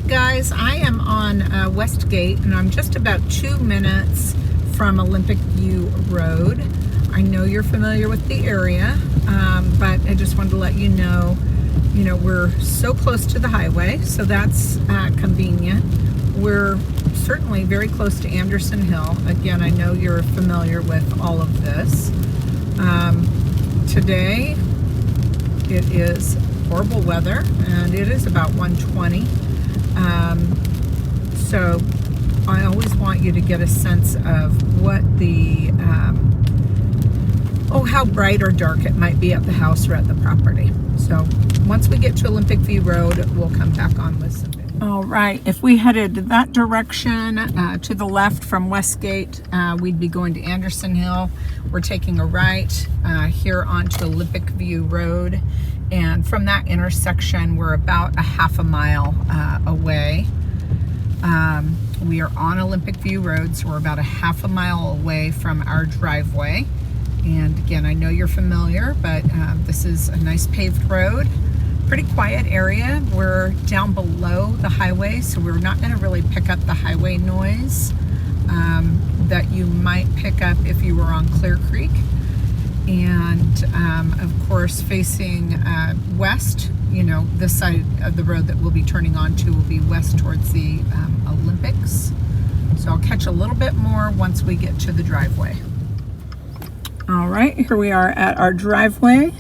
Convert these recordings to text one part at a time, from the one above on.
right, guys, I am on Westgate, and I'm just about 2 minutes from Olympic View Road. I know you're familiar with the area, but I just wanted to let you know, we're so close to the highway, so that's convenient. We're certainly very close to Anderson Hill. Again, I know you're familiar with all of this. Today, it is horrible weather, and it is about 120. So I always want you to get a sense of what the, how bright or dark it might be at the house or at the property. So once we get to Olympic View Road, we'll come back on with some. All right, if we headed that direction to the left from Westgate, we'd be going to Anderson Hill. We're taking a right here onto Olympic View Road. And from that intersection, we're about a half a mile away. We are on Olympic View Road, so we're about a half a mile away from our driveway. And again, I know you're familiar, but this is a nice paved road. Pretty quiet area. We're down below the highway, so we're not going to really pick up the highway noise that you might pick up if you were on Clear Creek. And of course, facing west, this side of the road that we'll be turning onto will be west towards the Olympics. So I'll catch a little bit more once we get to the driveway. All right, here we are at our driveway.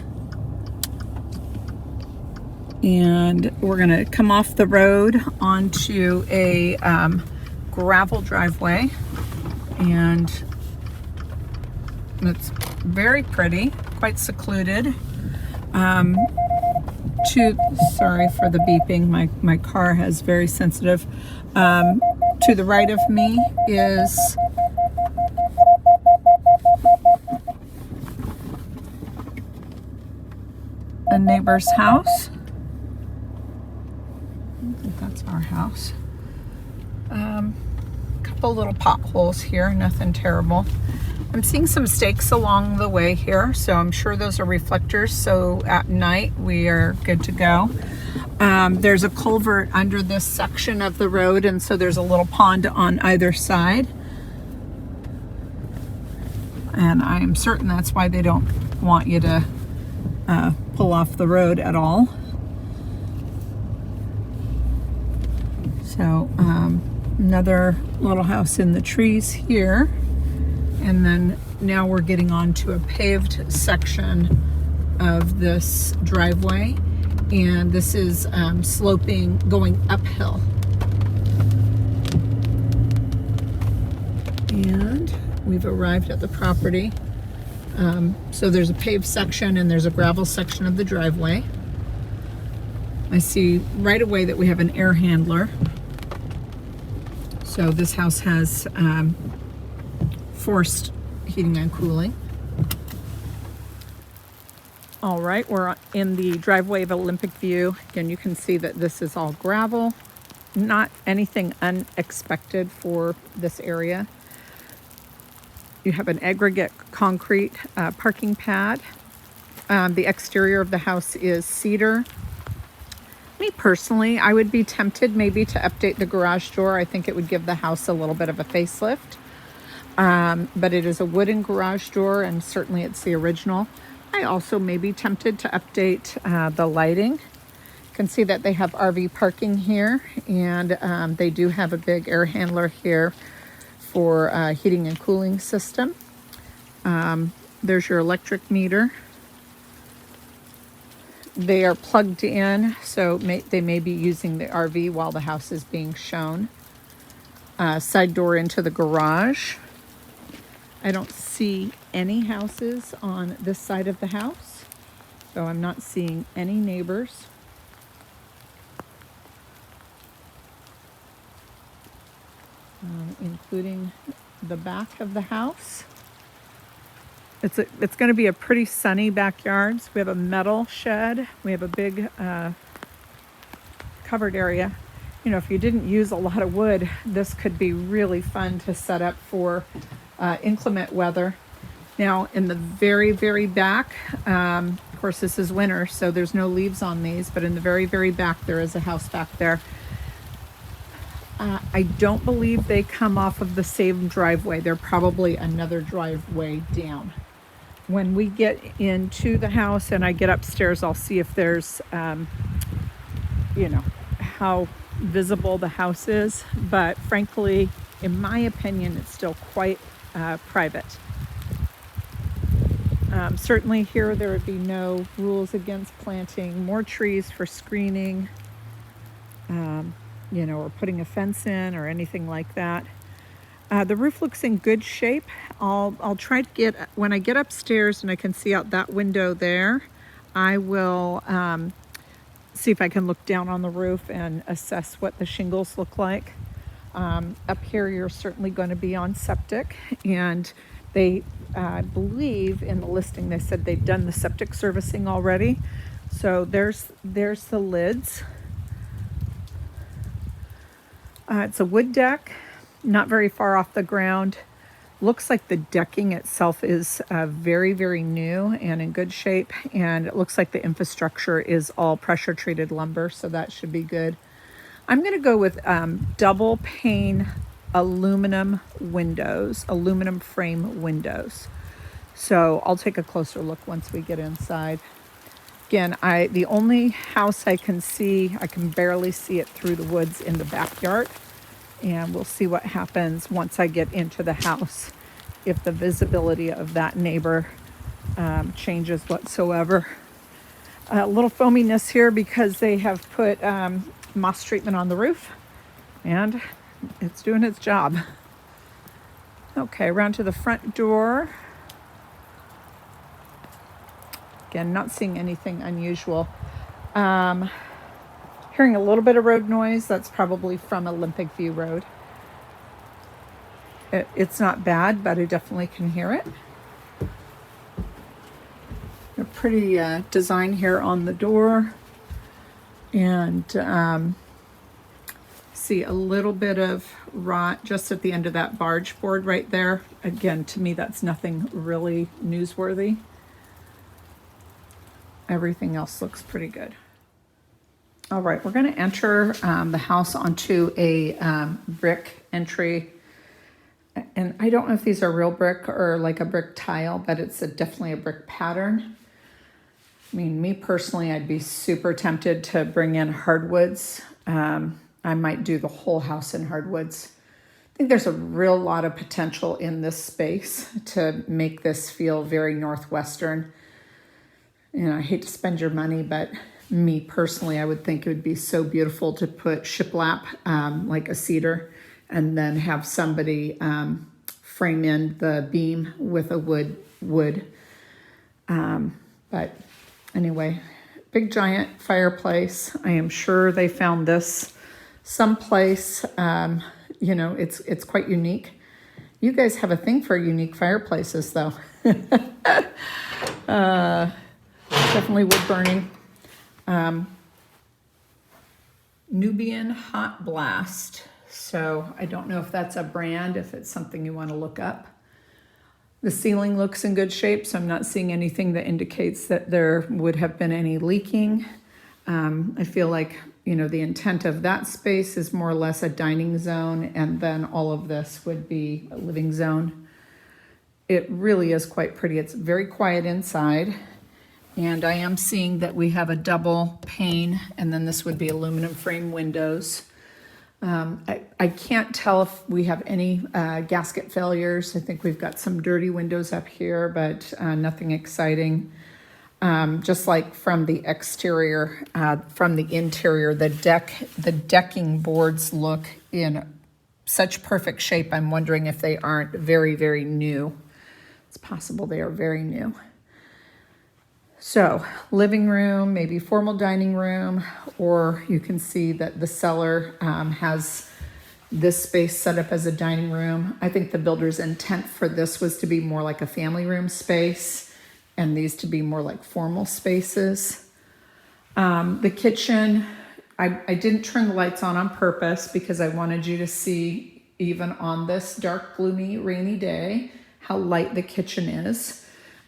And we're gonna come off the road onto a gravel driveway. And it's very pretty, quite secluded. Sorry for the beeping, my car has very sensitive. To the right of me is a neighbor's house. I think that's our house. Couple little potholes here, nothing terrible. I'm seeing some stakes along the way here, so I'm sure those are reflectors, so at night we are good to go. There's a culvert under this section of the road, and so there's a little pond on either side. And I am certain that's why they don't want you to pull off the road at all. So another little house in the trees here. And then now we're getting onto a paved section of this driveway. And this is sloping, going uphill. And we've arrived at the property. So there's a paved section and there's a gravel section of the driveway. I see right away that we have an air handler. So this house has forced heating and cooling. All right, we're in the driveway of Olympic View. Again, you can see that this is all gravel. Not anything unexpected for this area. You have an aggregate concrete parking pad. The exterior of the house is cedar. Me personally, I would be tempted maybe to update the garage door. I think it would give the house a little bit of a facelift. But it is a wooden garage door, and certainly it's the original. I also may be tempted to update the lighting. You can see that they have RV parking here, and they do have a big air handler here for heating and cooling system. There's your electric meter. They are plugged in, so they may be using the RV while the house is being shown. Side door into the garage. I don't see any houses on this side of the house, so I'm not seeing any neighbors. Including the back of the house. It's going to be a pretty sunny backyard. So we have a metal shed. We have a big covered area. If you didn't use a lot of wood, this could be really fun to set up for inclement weather. Now, in the very, very back, of course, this is winter, so there's no leaves on these, but in the very, very back, there is a house back there. I don't believe they come off of the same driveway. They're probably another driveway down. When we get into the house and I get upstairs, I'll see if there's, you know, how visible the house is. But frankly, in my opinion, it's still quite private. Certainly here there would be no rules against planting more trees for screening, you know, or putting a fence in or anything like that. The roof looks in good shape. I'll try to get, when I get upstairs and I can see out that window there, I will see if I can look down on the roof and assess what the shingles look like. Up here, you're certainly going to be on septic, and they, I believe in the listing, they said they've done the septic servicing already. So there's the lids. It's a wood deck, not very far off the ground. Looks like the decking itself is very, very new and in good shape. And it looks like the infrastructure is all pressure treated lumber, so that should be good. I'm going to go with double pane aluminum windows, aluminum frame windows. So I'll take a closer look once we get inside. Again, the only house I can see, I can barely see it through the woods in the backyard. And we'll see what happens once I get into the house, if the visibility of that neighbor changes whatsoever. A little foaminess here because they have put moss treatment on the roof, and it's doing its job. Okay, around to the front door. Again, not seeing anything unusual. Hearing a little bit of road noise. That's probably from Olympic View Road. It's not bad, but I definitely can hear it. A pretty design here on the door. And see a little bit of rot just at the end of that barge board right there. Again, to me, that's nothing really newsworthy. Everything else looks pretty good. All right, we're going to enter the house onto a brick entry. And I don't know if these are real brick or like a brick tile, but it's definitely a brick pattern. I mean, me personally, I'd be super tempted to bring in hardwoods. I might do the whole house in hardwoods. I think there's a real lot of potential in this space to make this feel very Northwestern. You know, I hate to spend your money, but me personally, I would think it would be so beautiful to put shiplap, like a cedar, and then have somebody frame in the beam with a wood. But anyway, big giant fireplace. I am sure they found this someplace. You know, it's quite unique. You guys have a thing for unique fireplaces, though. Definitely wood burning. Nubian Hot Blast. So I don't know if that's a brand, if it's something you want to look up. The ceiling looks in good shape, so I'm not seeing anything that indicates that there would have been any leaking. I feel like, you know, the intent of that space is more or less a dining zone, and then all of this would be a living zone. It really is quite pretty. It's very quiet inside. And I am seeing that we have a double pane, and then this would be aluminum frame windows. I can't tell if we have any gasket failures. I think we've got some dirty windows up here, but nothing exciting. Just like from the exterior, from the interior, the decking boards look in such perfect shape. I'm wondering if they aren't very, very new. It's possible they are very new. So living room, maybe formal dining room, or you can see that the cellar has this space set up as a dining room. I think the builder's intent for this was to be more like a family room space, and these to be more like formal spaces. The kitchen, I didn't turn the lights on purpose because I wanted you to see, even on this dark, gloomy, rainy day, how light the kitchen is.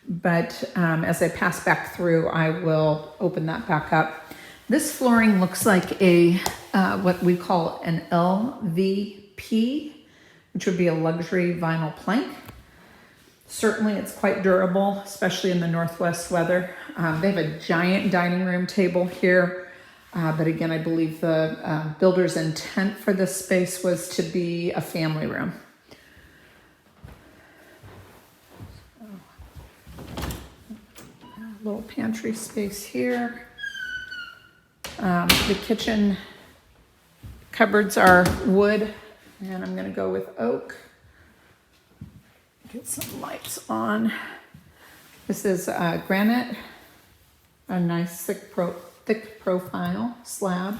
But as I pass back through, I will open that back up. This flooring looks like a what we call an LVP, which would be a luxury vinyl plank. Certainly it's quite durable, especially in the Northwest weather. They have a giant dining room table here. But again, I believe the builder's intent for this space was to be a family room. A little pantry space here. The kitchen cupboards are wood, and I'm going to go with oak. Get some lights on. This is granite, a nice thick profile slab.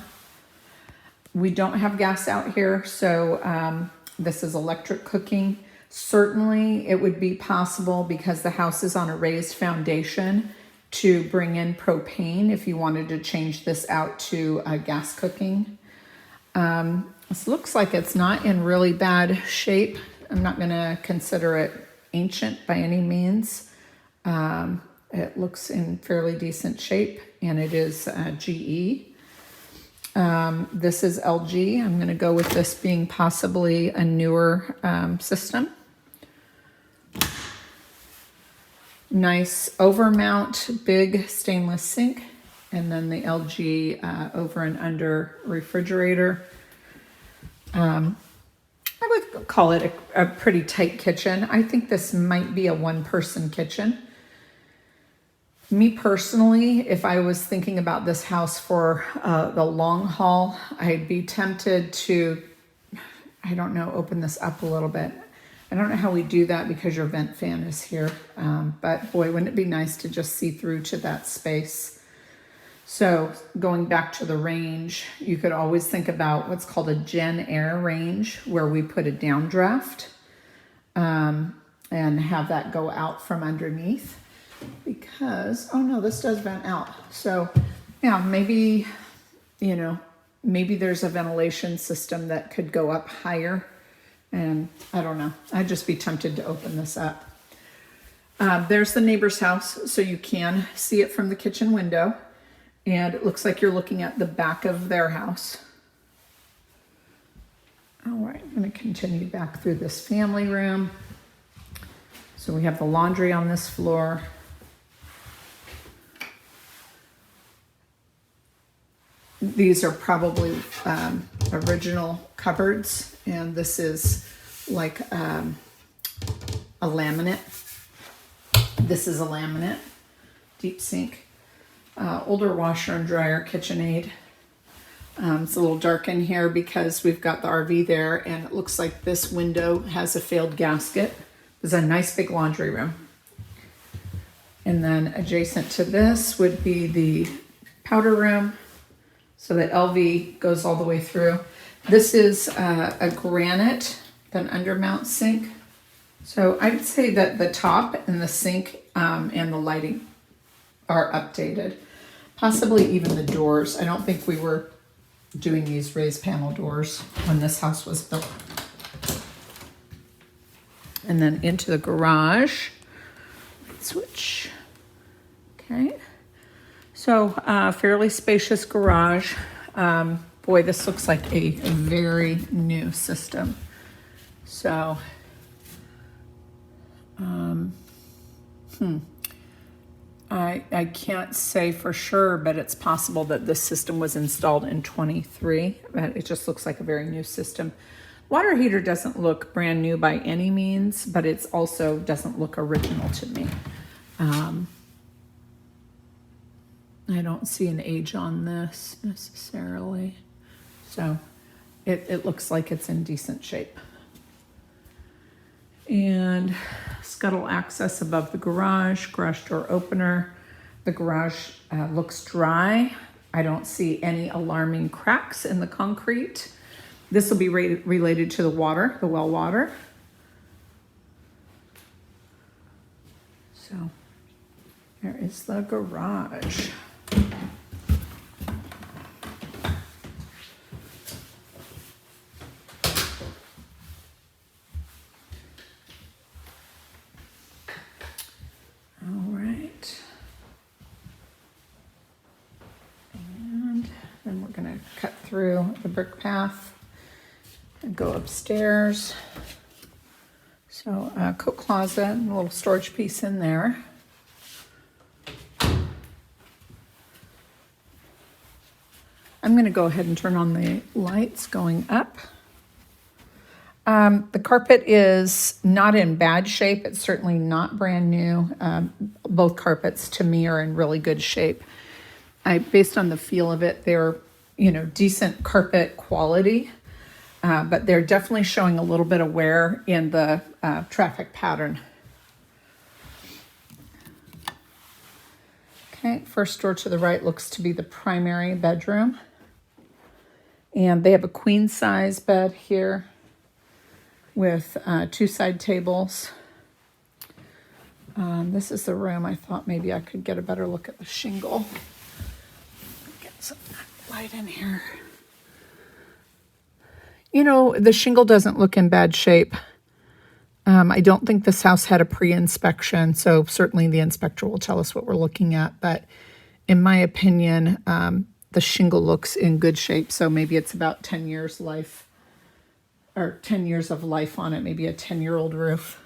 We don't have gas out here, so this is electric cooking. Certainly it would be possible, because the house is on a raised foundation, to bring in propane if you wanted to change this out to gas cooking. This looks like it's not in really bad shape. I'm not going to consider it ancient by any means. It looks in fairly decent shape, and it is GE. This is LG. I'm going to go with this being possibly a newer system. Nice overmount, big stainless sink, and then the LG over and under refrigerator. I would call it a pretty tight kitchen. I think this might be a one-person kitchen. Me personally, if I was thinking about this house for the long haul, I'd be tempted to, I don't know, open this up a little bit. I don't know how we do that because your vent fan is here. But boy, wouldn't it be nice to just see through to that space. So going back to the range, you could always think about what's called a Gen Air range, where we put a downdraft and have that go out from underneath. Because, oh no, this does vent out. So yeah, maybe, maybe there's a ventilation system that could go up higher. And I don't know, I'd just be tempted to open this up. There's the neighbor's house, so you can see it from the kitchen window. And it looks like you're looking at the back of their house. All right, I'm going to continue back through this family room. So we have the laundry on this floor. These are probably original cupboards, and this is like a laminate. This is a laminate, deep sink, older washer and dryer, KitchenAid. It's a little dark in here because we've got the RV there, and it looks like this window has a failed gasket. There's a nice big laundry room. And then adjacent to this would be the powder room. So the LV goes all the way through. This is a granite, an undermount sink. So I'd say that the top and the sink and the lighting are updated. Possibly even the doors. I don't think we were doing these raised panel doors when this house was built. And then into the garage. Switch. Okay. So fairly spacious garage. Boy, this looks like a very new system. So, I can't say for sure, but it's possible that this system was installed in 23. But it just looks like a very new system. Water heater doesn't look brand new by any means, but it's also doesn't look original to me. I don't see an age on this necessarily. So it looks like it's in decent shape. And scuttle access above the garage door opener. The garage looks dry. I don't see any alarming cracks in the concrete. This will be related to the water, the well water. So there is the garage. All right. And then we're going to cut through through the brick path and go upstairs. So coat closet, and a little storage piece in there. I'm going to go ahead and turn on the lights going up. The carpet is not in bad shape. It's certainly not brand new. Both carpets to me are in really good shape. Based on the feel of it, they're, decent carpet quality, but they're definitely showing a little bit of wear in the traffic pattern. Okay, first door to the right looks to be the primary bedroom. And they have a queen size bed here with 2 side tables. This is the room. I thought maybe I could get a better look at the shingle. Get some light in here. The shingle doesn't look in bad shape. I don't think this house had a pre-inspection, so certainly the inspector will tell us what we're looking at. But in my opinion, the shingle looks in good shape, so maybe it's about 10 years life, or 10 years of life on it, maybe a 10-year-old roof.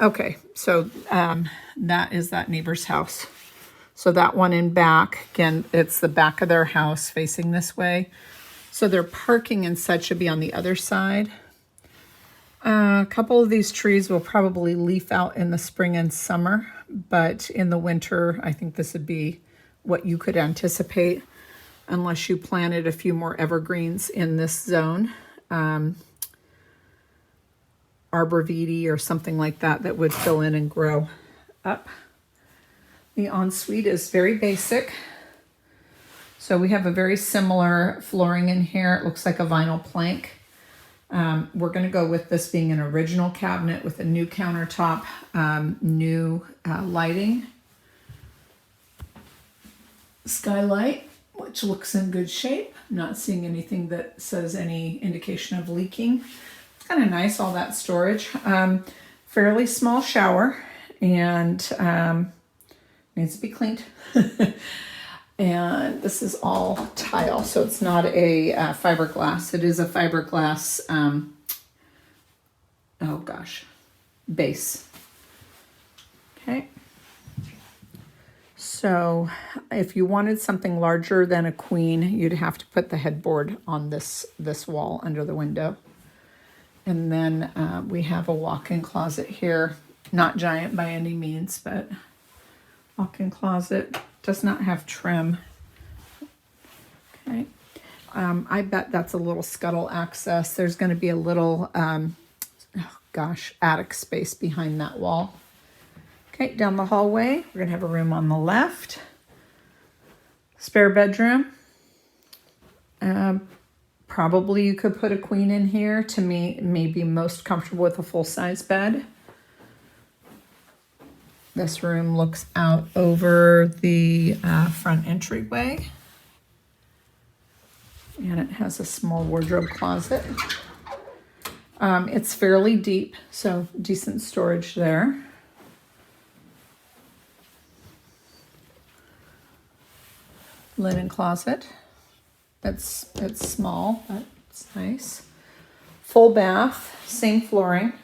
Okay, so that is that neighbor's house. So that one in back, again, it's the back of their house facing this way. So their parking and such should be on the other side. A couple of these trees will probably leaf out in the spring and summer, but in the winter, I think this would be what you could anticipate unless you planted a few more evergreens in this zone. Arborvitae or something like that would fill in and grow up. The ensuite is very basic. So we have a very similar flooring in here. It looks like a vinyl plank. We're going to go with this being an original cabinet with a new countertop, new lighting. Skylight, which looks in good shape. Not seeing anything that says any indication of leaking. It's kind of nice, all that storage. Fairly small shower, and needs to be cleaned. And this is all tile, so it's not a fiberglass. It is a fiberglass, base. Okay. So if you wanted something larger than a queen, you'd have to put the headboard on this wall under the window. And then we have a walk-in closet here. Not giant by any means, but walk-in closet. Does not have trim. Okay. I bet that's a little scuttle access. There's going to be a little, attic space behind that wall. Okay, down the hallway, we're going to have a room on the left. Spare bedroom. Probably you could put a queen in here. To me, maybe most comfortable with a full-size bed. This room looks out over the front entryway. And it has a small wardrobe closet. It's fairly deep, so decent storage there. Linen closet. It's small, but it's nice. Full bath, same flooring.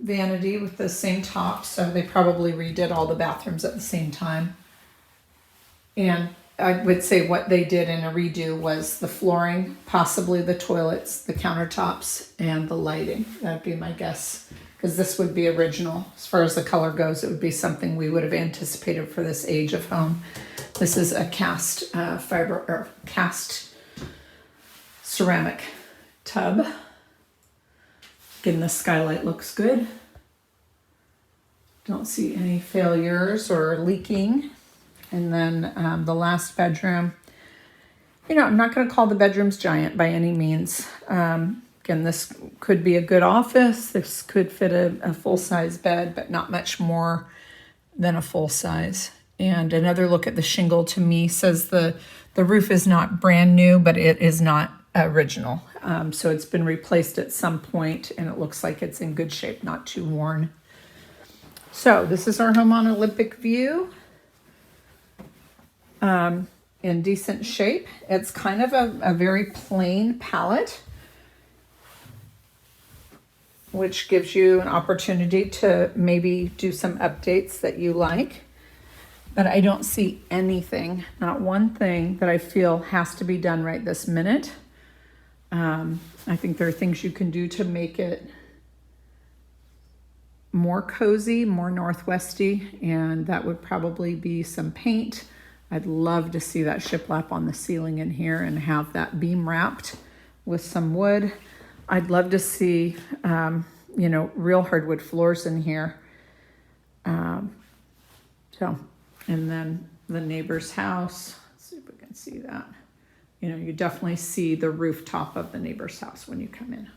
Vanity with the same top, so they probably redid all the bathrooms at the same time. And I would say what they did in a redo was the flooring, possibly the toilets, the countertops, and the lighting. That'd be my guess, because this would be original. As far as the color goes, it would be something we would have anticipated for this age of home. This is a cast ceramic tub. Again, the skylight looks good. Don't see any failures or leaking. And then the last bedroom, I'm not going to call the bedrooms giant by any means. Again, this could be a good office. This could fit a full-size bed, but not much more than a full size. And another look at the shingle to me says the roof is not brand new, but it is not original. So it's been replaced at some point, and it looks like it's in good shape, not too worn. So this is our home on Olympic View. in decent shape. It's kind of a very plain palette, which gives you an opportunity to maybe do some updates that you like. But I don't see anything, not one thing that I feel has to be done right this minute. I think there are things you can do to make it more cozy, more Northwesty, and that would probably be some paint. I'd love to see that shiplap on the ceiling in here and have that beam wrapped with some wood. I'd love to see, real hardwood floors in here. And then the neighbor's house. Let's see if we can see that. You definitely see the rooftop of the neighbor's house when you come in.